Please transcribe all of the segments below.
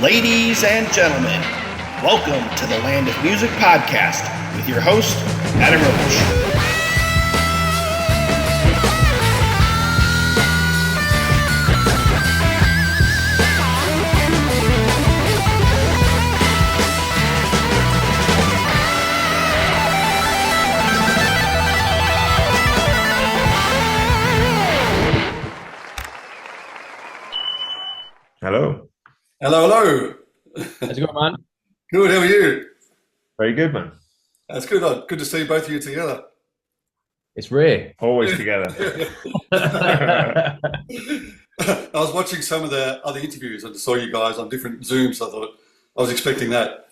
Ladies and gentlemen, welcome to the Land of Music podcast with your host, Adam Roach. Hello. Hello. How's it going, man? Good, how are you? Very good, man. That's good. Good to see both of you together. It's rare. Always together. I was watching some of the other interviews and saw you guys on different Zooms. I thought I was expecting that.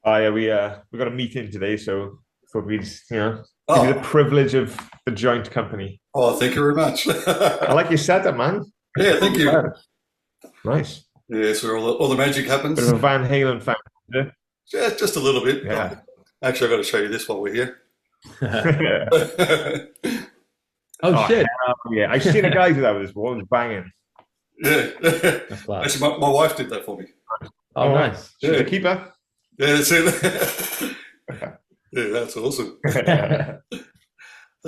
Oh yeah, we got a meeting today, so thought we'd give you the privilege of the joint company. Oh, thank you very much. I like your setup, man. Yeah, thank you. Nice. Yeah, so all the magic happens. Bit of a Van Halen fan. Yeah, just a little bit. Yeah. Actually, I've got to show you this while we're here. Oh shit! Yeah, I've seen a guy do that with his wall. It's banging. Yeah. That's class. Actually, my wife did that for me. Oh, nice. She's a keeper. Yeah, that's it. Yeah, that's awesome. All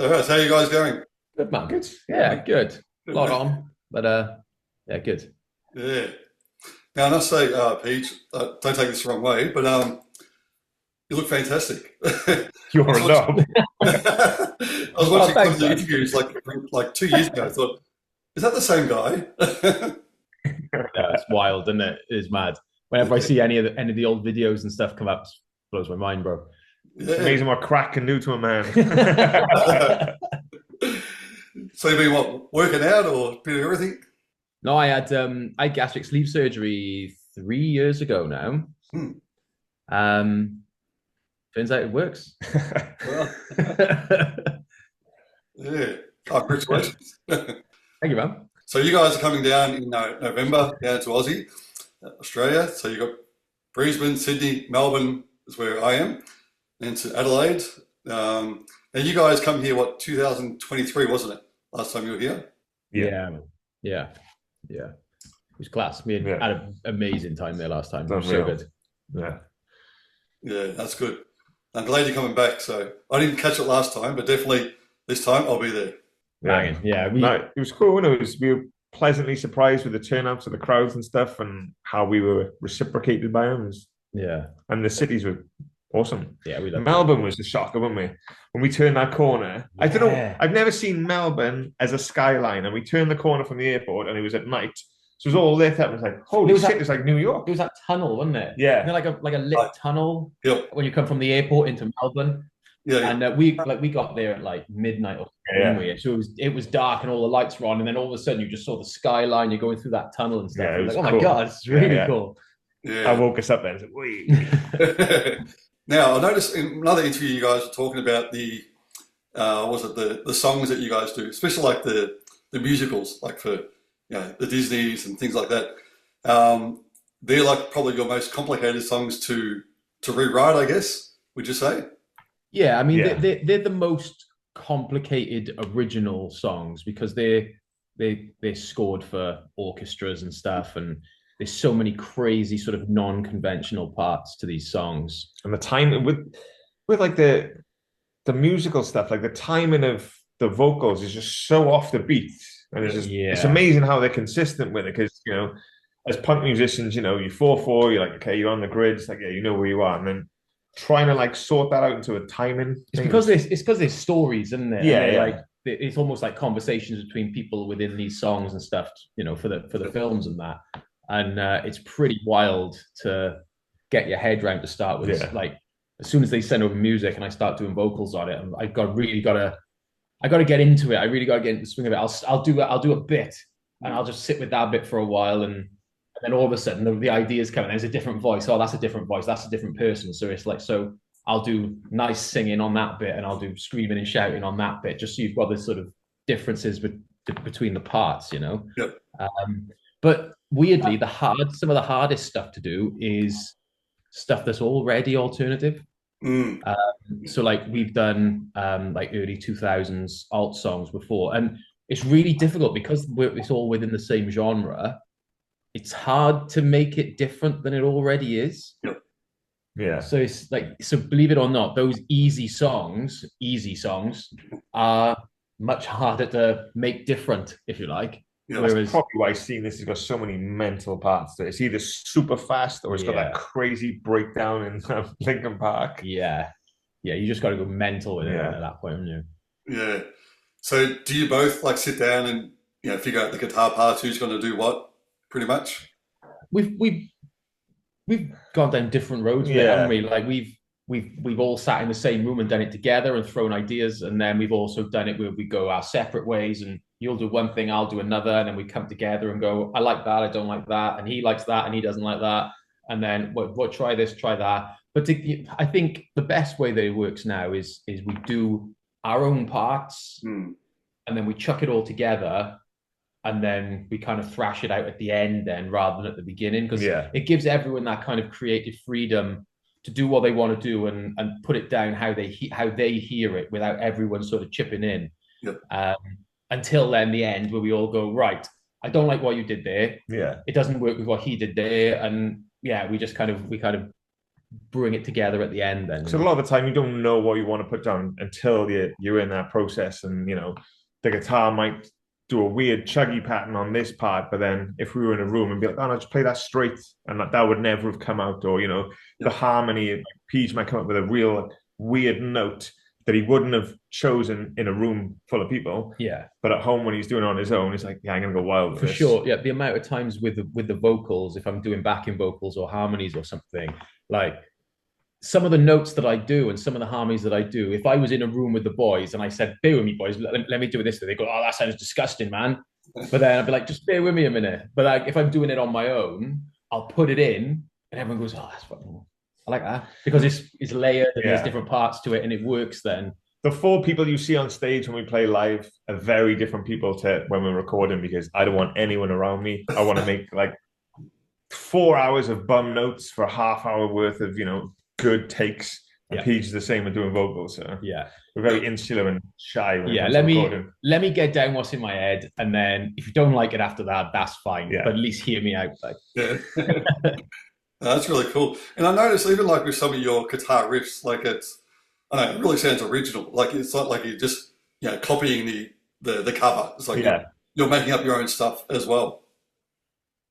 right, so how are you guys going? Good, man. Good. Yeah, good. A lot on, but yeah, good. Yeah. Now, I must say, Peej, don't take this the wrong way, but you look fantastic. You're a knob. I was watching some of the interviews like 2 years ago. I thought, is that the same guy? Yeah, it's wild, isn't it? It is mad. Whenever I see any of the old videos and stuff come up, it blows my mind, bro. Yeah. Amazing what crack can do to a man. So you've been working out or bit of everything? No, I had gastric sleeve surgery 3 years ago now. Turns out it works. Well, yeah. Oh, congratulations. Thank you, man. So you guys are coming down in November down to Aussie, Australia. So you've got Brisbane, Sydney, Melbourne is where I am, and to Adelaide. And you guys come here, 2023, wasn't it? Last time you were here? Yeah. It was class. We had an amazing time there last time. It was Unreal. so good. Yeah, that's good. I'm glad you're coming back. So I didn't catch it last time, but definitely this time I'll be there. Yeah. It was cool. We were pleasantly surprised with the turnouts of the crowds and stuff, and how we were reciprocated by them. And the cities were awesome. Yeah, we loved Melbourne was the shocker, wasn't we? When we turned that corner, I don't know. I've never seen Melbourne as a skyline, and we turned the corner from the airport, and it was at night, so it was all lit up. It was like, holy shit! It was like New York. It was that tunnel, wasn't it? Yeah, you know, like a lit tunnel. Yep. When you come from the airport into Melbourne. Yeah. And we got there at like midnight or something. So it was dark and all the lights were on, and then all of a sudden you just saw the skyline. You're going through that tunnel and stuff. Yeah, it was like, oh cool. my god, it's really cool. Yeah. I woke us up then. Wait. Now I noticed in another interview you guys were talking about the songs that you guys do, especially like the musicals, like for the Disneys and things like that. They're like probably your most complicated songs to rewrite, I guess. Would you say? Yeah, I mean they're the most complicated original songs because they're scored for orchestras and stuff, and there's so many crazy sort of non-conventional parts to these songs. And the time with like the musical stuff, like the timing of the vocals is just so off the beat, and it's amazing how they're consistent with it. Because as punk musicians, you 4/4, you're like, okay, you're on the grid, it's like you know where you are, and then trying to like sort that out into a timing. It's because there's stories, isn't there? Yeah. Like it's almost like conversations between people within these songs and stuff, for the films and that. And it's pretty wild to get your head around to start with. Yeah. Like as soon as they send over music and I start doing vocals on it, I got to get into it. I really got to get into the swing of it. I'll do a bit, and I'll just sit with that bit for a while, and then all of a sudden the ideas come. And there's a different voice. Oh, that's a different voice. That's a different person. So it's like, so I'll do nice singing on that bit, and I'll do screaming and shouting on that bit, just so you've got this sort of differences between the parts, Yep. But weirdly, some of the hardest stuff to do is stuff that's already alternative. So like we've done like early 2000s alt songs before, and it's really difficult because it's all within the same genre. it's hard to make it different than it already is. Yep. Yeah. So it's like, so believe it or not, those easy songs are much harder to make different, if you like. Yeah, That's Whereas probably why Seeing This has got so many mental parts to it. It's either super fast or it's got that crazy breakdown in Linkin Park. yeah, you just got to go mental with it at that point, haven't you? Yeah. So do you both like sit down and figure out the guitar parts, who's going to do what, pretty much? We've gone down different roads with it, haven't we? Like we've all sat in the same room and done it together and thrown ideas, and then we've also done it where we go our separate ways, and you'll do one thing, I'll do another, and then we come together and go, I like that, I don't like that, and he likes that and he doesn't like that, and then we'll try this, try that. But I think the best way that it works now is we do our own parts and then we chuck it all together, and then we kind of thrash it out at the end then rather than at the beginning, because it gives everyone that kind of creative freedom to do what they want to do and put it down how they hear it without everyone sort of chipping in. Until then, the end, where we all go, right, I don't like what you did there. Yeah. It doesn't work with what he did there. And we just kind of bring it together at the end then. So a lot of the time you don't know what you want to put down until you're in that process, and the guitar might do a weird chuggy pattern on this part, but then if we were in a room and be like, oh no, just play that straight, and that would never have come out. Or the harmony, like Peej might come up with a real weird note that he wouldn't have chosen in a room full of people. Yeah. But at home when he's doing it on his own, he's like, I'm gonna go wild with For this. sure. Yeah. The amount of times with the vocals, if I'm doing backing vocals or harmonies or something, like some of the notes that I do and some of the harmonies that I do, if I was in a room with the boys and I said, bear with me, boys, let me do this, they go, oh, that sounds disgusting, man. But then I'd be like, just bear with me a minute. But like, if I'm doing it on my own, I'll put it in and everyone goes, oh, that's fucking, I like that, because it's layered and there's different parts to it and it works then. The 4 people you see on stage when we play live are very different people to when we're recording, because I don't want anyone around me. I want to make like 4 hours of bum notes for a half-hour worth of, good takes. And Peej is the same with doing vocals. So we're very insular and shy. When let me get down what's in my head, and then if you don't like it after that, that's fine. But at least hear me out. Like. Yeah. That's really cool. And I noticed even like with some of your guitar riffs, like it really sounds original. Like it's not like you're just copying the cover. It's like you're making up your own stuff as well.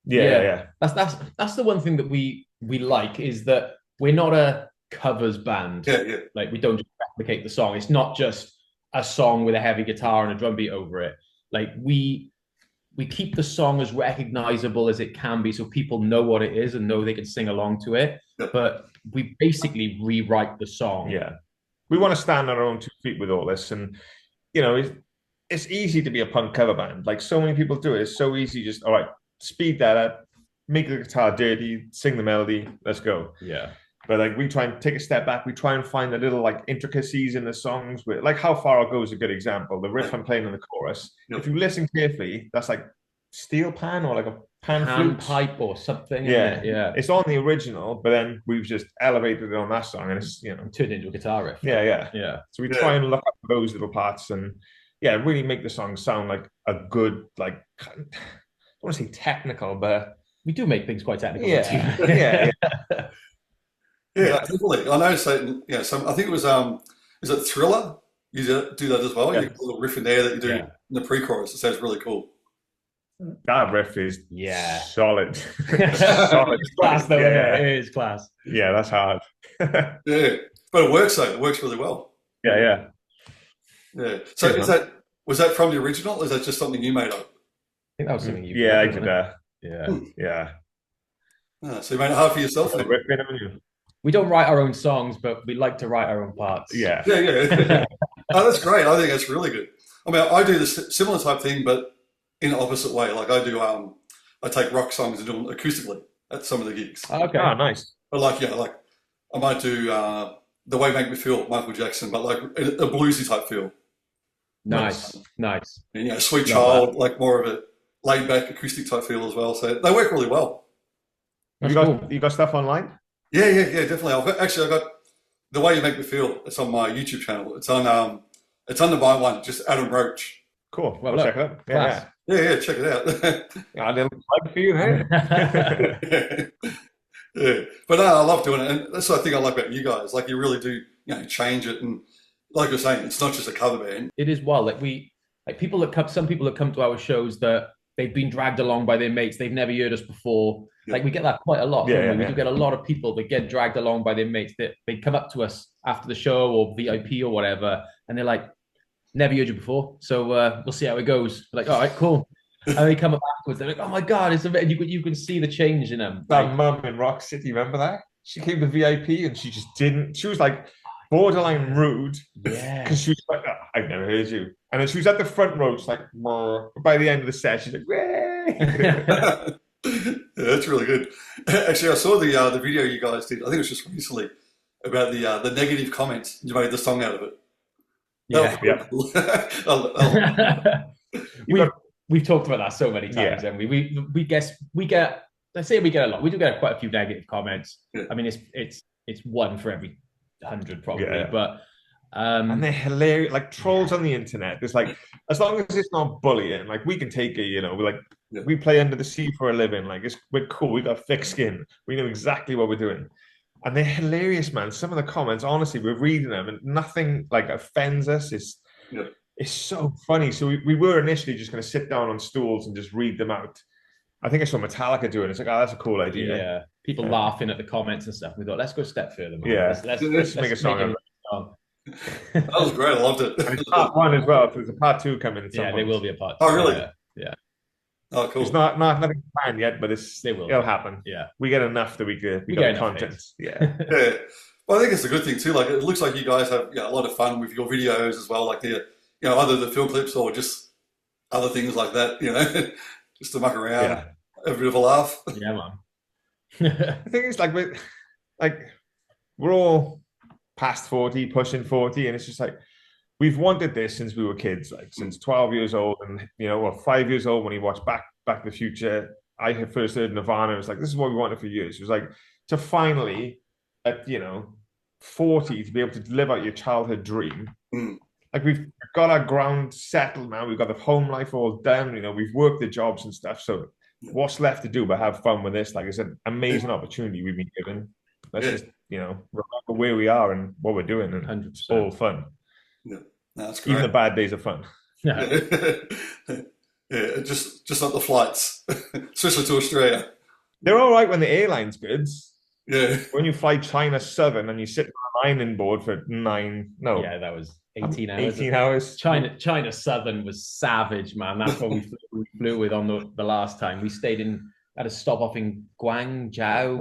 Yeah. That's the one thing that we like, is that we're not a covers band. Like we don't just replicate the song. It's not just a song with a heavy guitar and a drum beat over it. Like we keep the song as recognizable as it can be, so people know what it is and know they can sing along to it. But we basically rewrite the song. We want to stand on our own 2 feet with all this, and it's easy to be a punk cover band. Like so many people do it. It's so easy. Just all right, speed that up, make the guitar dirty, sing the melody, let's go. But like we try and take a step back. We try and find the little like intricacies in the songs. Like How Far I'll Go is a good example. The riff I'm playing in the chorus. If you listen carefully, that's like steel pan or like a pan flute pipe or something. It's on the original, but then we've just elevated it on that song, and it's turned into a guitar riff. So we try and look up those little parts and really make the song sound like a good, like, I don't want to say technical, but we do make things quite technical. Yeah, definitely. I noticed that. So I think it was is it Thriller? You do that as well. You have a little riff in there that you do in the pre-chorus. It sounds really cool. That riff is solid. Solid. It's class though. It is class. Yeah, that's hard. But it works though. It works really well. Yeah. So was that from the original, or is that just something you made up? I think that was something you. Yeah, I did that. Yeah. So you made it hard for yourself. We don't write our own songs, but we like to write our own parts. Yeah. Oh, that's great. I think that's really good. I mean, I do this similar type thing, but in the opposite way. Like I do, I take rock songs and do them acoustically at some of the gigs. Okay. Oh, nice. But like I might do The Way You Make Me Feel, Michael Jackson, but like a bluesy type feel. Nice. And Sweet Child, like more of a laid back acoustic type feel as well. So they work really well. You got stuff online? Yeah, definitely. I got The Way You Make Me Feel. It's on my YouTube channel. It's under my one, just Adam Roach. Cool. Well, I'll look, check it out. class. Yeah, check it out. Yeah, a little plug for you, hey? Yeah, but no, I love doing it, and that's the thing I like about you guys. Like, you really do, change it, and like you're saying, it's not just a cover band. It is wild. Some people that come to our shows that they've been dragged along by their mates. They've never heard us before. Yeah. Like, we get that quite a lot. Yeah, don't we? yeah. We do get a lot of people that get dragged along by their mates. That they come up to us after the show or VIP or whatever, and they're like, "Never heard you before, so we'll see how it goes." We're like, all right, cool. And they come up afterwards. They're like, "Oh my god, it's amazing!" You can see the change in them. That mum in Rock City, remember that? She came to VIP and she just didn't. She was like borderline rude. Yeah. Because she was like, oh, I've never heard you. And then she was at the front row, just like, "Meh." By the end of the set, she's like, Yeah, that's really good. Actually, I saw the video you guys did. I think it was just recently about the negative comments. You made the song out of it. Yeah. Cool. We've talked about that so many times, and we get. Let's say we get a lot. We do get quite a few negative comments. Yeah. I mean, it's one for every 100 probably, but and they're hilarious. Like trolls on the internet. It's like, as long as it's not bullying, like we can take it. We're like, we play under the sea for a living. Like we're cool. We got thick skin. We know exactly what we're doing. And they're hilarious, man. Some of the comments, honestly, we're reading them and nothing like offends us. It's so funny. So we were initially just going to sit down on stools and just read them out. I think I saw Metallica doing it. It's like, oh, that's a cool idea. Yeah. People laughing at the comments and stuff. We thought, let's go a step further, man. Yeah. Let's make a song. That was great. I loved it. And it's part one as well. So there's a part two coming. Yeah, there will be a part two. Oh, really? Yeah. Oh, cool. It's nothing planned yet, but it'll happen. Yeah. We get enough that we got the content. Yeah. Yeah. Well, I think it's a good thing too. Like, it looks like you guys have a lot of fun with your videos as well. Like either the film clips or just other things like that. Just to muck around, have a bit of a laugh. Yeah, man. The thing is, we're all past 40, pushing 40, and it's just like we've wanted this since we were kids, like since 12 years old, and 5 years old when he watched Back to the Future. I had first heard Nirvana. It was like, this is what we wanted for years. It was like to finally, at 40, to be able to live out your childhood dream. Like we've got our ground settled now. We've got the home life all done. We've worked the jobs and stuff. So what's left to do but have fun with this? Like, it's an amazing opportunity we've been given. Let's just remember where we are and what we're doing, and 100%. it's all fun. Yeah, that's great. Even the bad days are fun. Yeah, just not the flights, especially to Australia. They're all right when the airline's good. Yeah. When you fly China Southern and you sit on a lining board for that was 18 hours. 18 hours. China Southern was savage, man. That's what we flew with on the last time. We stayed had a stop off in Guangzhou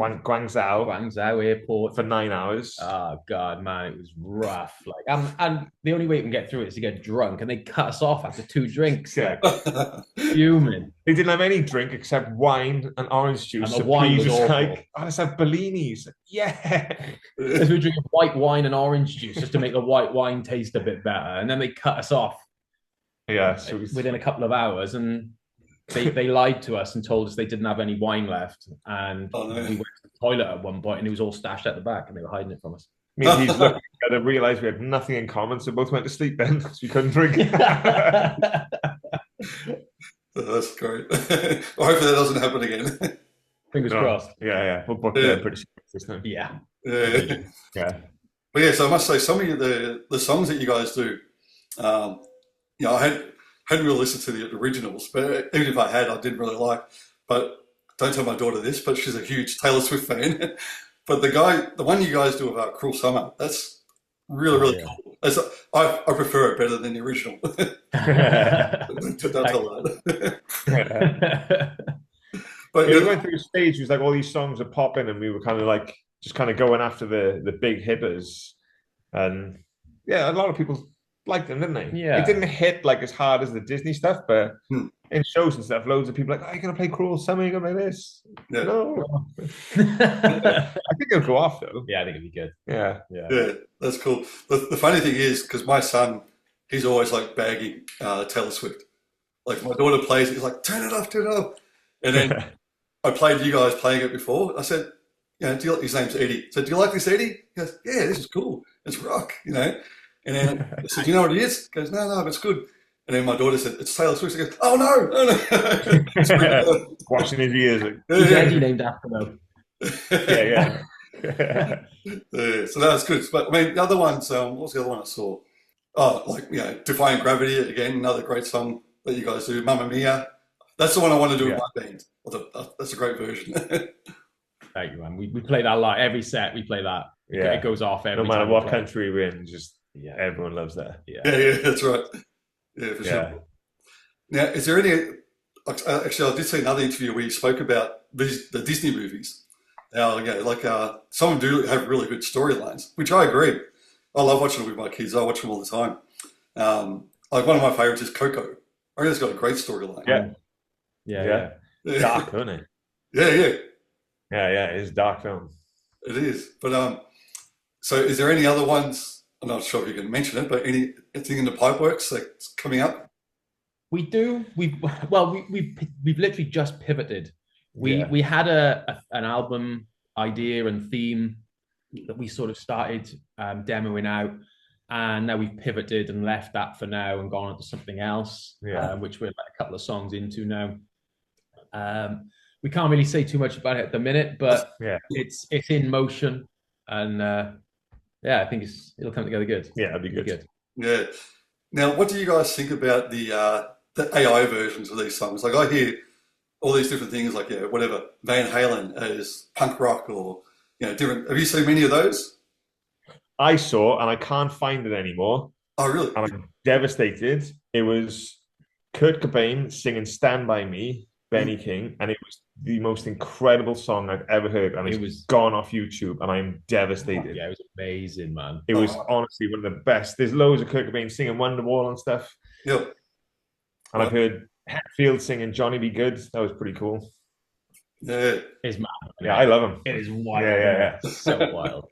airport for 9 hours. Oh god, man, it was rough. Like, and the only way you can get through it is to get drunk, and they cut us off after 2 drinks. Yeah. Fuming. They didn't have any drink except wine and orange juice. And the wine was awful. like, let's have Bellinis. Yeah. As we were drinking white wine and orange juice just to make the white wine taste a bit better, and then they cut us off. Yeah, within a couple of hours, and they lied to us and told us they didn't have any wine left, and we went to the toilet at one point and it was all stashed at the back and they were hiding it from us. Me and he's looking at it, realised we had nothing in common, so both went to sleep then because we couldn't drink. That's great. Well, hopefully that doesn't happen again. Fingers crossed. Yeah. We'll book pretty soon this time. Yeah. But so I must say, some of the songs that you guys do, I hadn't really listened to the originals, but even if I had, I didn't really like. But don't tell my daughter this, but she's a huge Taylor Swift fan. But the one you guys do about Cruel Summer, that's really cool. I prefer it better than the original. Don't tell that. But we went through a stage. It was like all these songs are popping, and we were kind of like just kind of going after the big hitters, and a lot of people liked them, didn't they? Yeah. It didn't hit like as hard as the Disney stuff, but in shows and stuff, loads of people are like, "Oh, you're gonna play Cruel Summer, you're gonna play this." Yeah. No. I think it'll go off though. Yeah, I think it'd be good. Yeah, that's cool. The funny thing is, because my son, he's always like bagging Taylor Swift. Like, my daughter plays it, he's like, turn it off. And then I played you guys playing it before. I said, his name's Eddie. So, do you like this, Eddie? He goes, yeah, this is cool. It's rock, And then I said, do you know what it is? He goes, no, but it's good. And And then my daughter said, "It's Taylor Swift." I go, "Oh no!" Washing his ears. He's Eddie named after them. Yeah. Yeah, so that was good. But I mean, the other ones, what was the other one I saw? Oh, like, Defying Gravity, again, another great song that you guys do. Mamma Mia. That's the one I want to do with my band. That's a great version. Thank you, man. We play that a lot. Every set, we play that. Yeah. It goes off every No matter time what country we're in, just everyone loves that. Yeah, that's right. Yeah, for sure. Now, is there any... Actually, I did see another interview where you spoke about the Disney movies. Now, some of them do have really good storylines, which I agree. I love watching them with my kids. I watch them all the time. Like one of my favorites is Coco. I think it's got a great storyline. Yeah. Dark, isn't it? Yeah. Yeah, it is a dark film. It is. But so is there any other ones? I'm not sure if you can mention it, but anything in the pipeworks that's coming up? We do. We've literally just pivoted. We had an album idea and theme that we sort of started demoing out, and now we've pivoted and left that for now and gone on to something else, which we're like a couple of songs into now. We can't really say too much about it at the minute, but it's in motion, and I think it'll come together good. Yeah, it'll be good. Yeah. Now, what do you guys think about the AI versions of these songs? Like, I hear all these different things, like whatever Van Halen as punk rock, or different. Have you seen many of those? I saw, and I can't find it anymore. Oh, really? And I'm devastated. It was Kurt Cobain singing "Stand By Me," Benny King, and it was the most incredible song I've ever heard, and it was gone off YouTube, and I'm devastated. Yeah, it was amazing, man. It was honestly one of the best. There's loads of Kurt Cobain singing Wonderwall and stuff. Yep. And I've heard Hetfield singing Johnny Be Good. That was pretty cool. Yeah. It's mad. Yeah, I love him. It is wild. Yeah. So wild.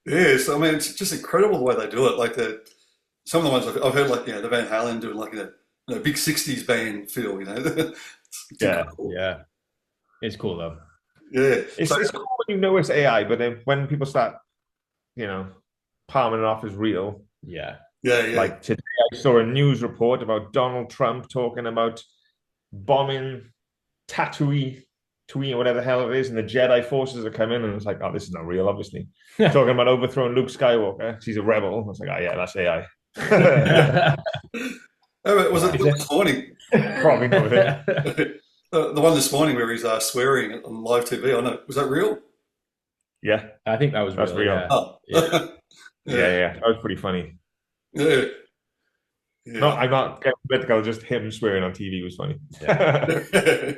Yeah, so I mean, it's just incredible the way they do it. Like some of the ones I've heard, like the Van Halen doing like a big '60s band feel. Cool. Yeah. It's cool though. Yeah, it's cool when you know it's AI, but then when people start, palming it off as real. Yeah. Like today, I saw a news report about Donald Trump talking about bombing Tatooine, or whatever the hell it is, and the Jedi forces are coming, and it's like, oh, this is not real, obviously. Talking about overthrowing Luke Skywalker. She's a rebel. I was like, oh yeah, that's AI. Was it this morning? Probably not. The one this morning where he's swearing on live TV. I know. Was that real? Yeah, I think that was real. Yeah. Oh. Yeah. That was pretty funny. Yeah. No, I'm not getting political. Just him swearing on TV was funny. Yeah.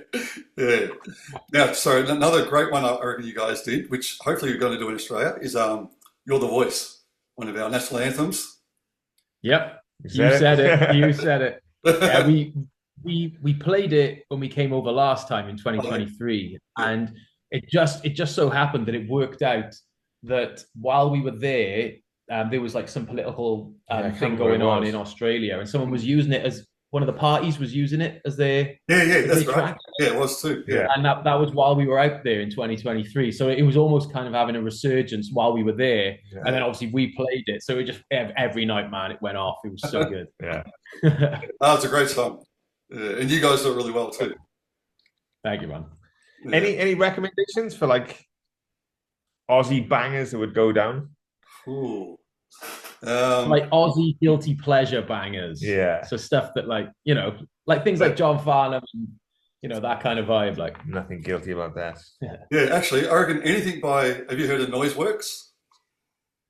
Now, sorry, another great one I reckon you guys did, which hopefully you're going to do in Australia, is "You're the Voice," one of our national anthems. Yep, you said it. You said it. Yeah, we played it when we came over last time in 2023, and it just so happened that it worked out that while we were there. There was like some political thing going on in Australia, and someone was using it as one of the parties was using it as their that's right. Yeah, it was too. Yeah, and that was while we were out there in 2023. So it was almost kind of having a resurgence while we were there, and then obviously we played it. So it just every night, man, it went off. It was so good. It's a great song, and you guys do it really well too. Thank you, man. Yeah. Any recommendations for like Aussie bangers that would go down? Ooh. Like Aussie guilty pleasure bangers. Yeah. So stuff that like things like John Farnham and that kind of vibe. Like nothing guilty about that. Yeah, actually, I reckon anything by. Have you heard of Noiseworks?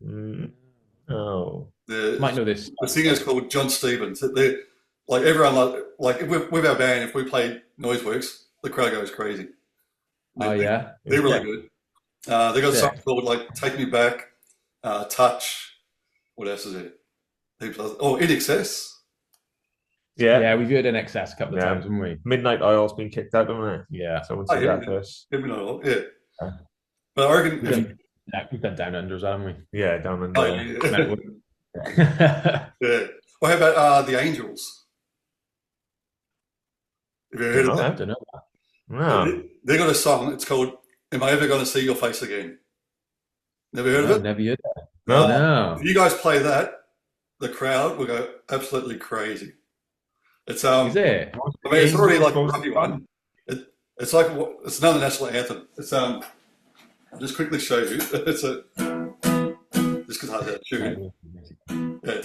No. Might know this. The singer's called John Stevens. They're like everyone like with our band. If we play Noiseworks, the crowd goes crazy. They're really good. They got something called like "Take Me Back." Touch. What else is it? In Excess. Yeah, we've heard In Excess a couple of times, haven't we? Midnight Oil's been kicked out, haven't it? Yeah. Someone said that first. Midnight Oil, yeah. But I reckon we've done Down Unders, haven't we? Yeah, Down Under. Yeah. Well, how about the Angels? Have you heard of that? I don't know that. No. They got a song. It's called "Am I Ever Going to See Your Face Again?" Never heard of it? Never heard that. No. If you guys play that, the crowd will go absolutely crazy. It's Is it? I mean, it's already like a rugby one. It's like it's another national anthem. It's I'll just quickly show you. It's a just because I had that tune. Yeah.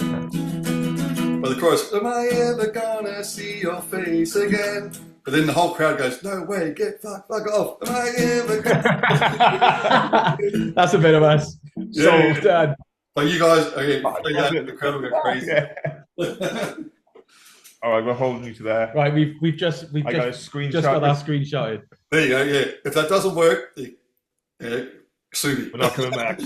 But the chorus, am I ever gonna see your face again? But then the whole crowd goes, no way, fuck off. Am I ever gonna That's a bit of us. Yeah. So dad. But you guys, okay, play that, the crowd will go crazy. Yeah. All right, we're holding you to there. Right, we've just I got a screenshot. just got that screenshotted. There you go, yeah. If that doesn't work, yeah, sue me. We're not coming back.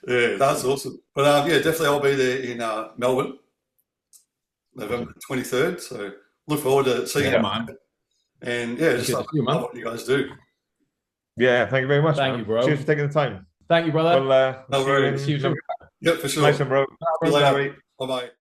Yeah, that's awesome. But yeah, definitely I'll be there in Melbourne, November 23rd. So look forward to seeing you, man. And yeah, just love what you guys do. Yeah, thank you very much. Thank you, bro. Cheers for taking the time. Thank you, brother. Well, No worries. See you soon. Yep, for sure. Nice one, bro. See you later. Bye-bye.